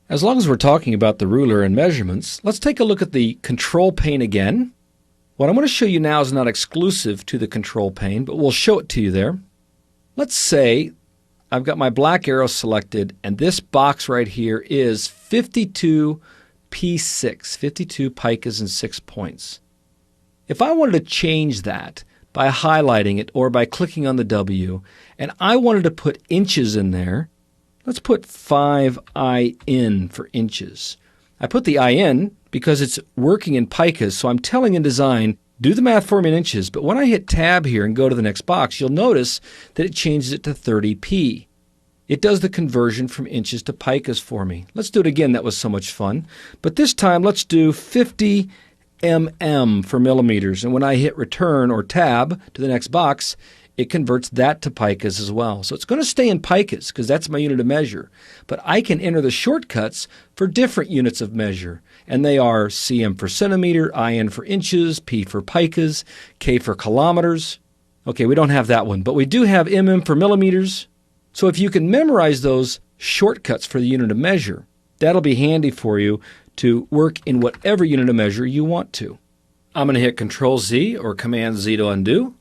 As long as we're talking about the ruler and measurements, let's take a look at the control pane again. What I'm going to show you now is not exclusive to the control pane, but we'll show it to you there. Let's say I've got my black arrow selected, and this box right here is 52 P6, 52 picas and 6 points. If I wanted to change that by highlighting it or by clicking on the W, and I wanted to put inches in there, let's put 5IN for inches. I put the IN because it's working in picas, so I'm telling InDesign, do the math for me in inches, but when I hit Tab here and go to the next box, you'll notice that it changes it to 30p. It does the conversion from inches to picas for me. Let's do it again. That was so much fun. But this time, let's do 50 mm for millimeters. And when I hit Return or Tab to the next box, it converts that to picas as well. So it's going to stay in picas because that's my unit of measure. But I can enter the shortcuts for different units of measure. And they are cm for centimeter, IN for inches, P for picas, K for kilometers. Okay, we don't have that one, but we do have mm for millimeters. So if you can memorize those shortcuts for the unit of measure, that'll be handy for you to work in whatever unit of measure you want to. I'm going to hit Control-Z or Command-Z to undo.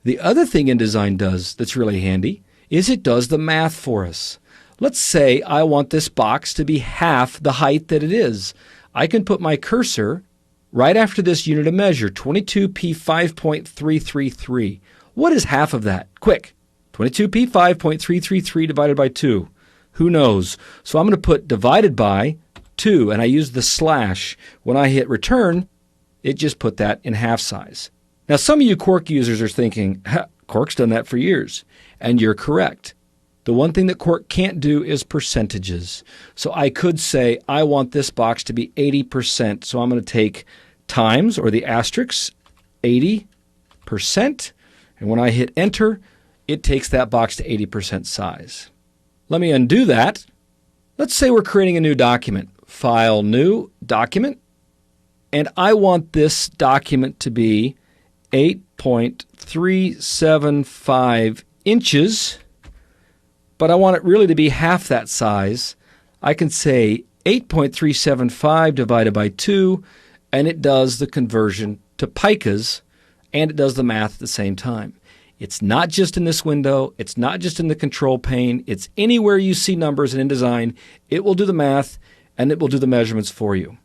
The other thing InDesign does that's really handy is it does the math for us. Let's say I want this box to be half the height that it is. I can put my cursor right after this unit of measure, 22p 5.333. What is half of that? Quick. 22p 5.333 divided by 2. Who knows? So I'm going to put divided by 2, and I use the slash. When I hit return, it just put that in half size. Now, some of you Quark users are thinking, Quark's done that for years. And you're correct. The one thing that Quark can't do is percentages. So I could say, I want this box to be 80%. So I'm going to take times, or the asterisk, 80%. And when I hit enter, it takes that box to 80% size. Let me undo that. Let's say we're creating a new document. File, New, Document. And I want this document to be 8.375 inches, but I want it really to be half that size. I can say 8.375 divided by 2, and it does the conversion to picas, and it does the math at the same time. It's not just in this window. It's not just in the control pane. It's anywhere you see numbers in InDesign. It will do the math, and it will do the measurements for you.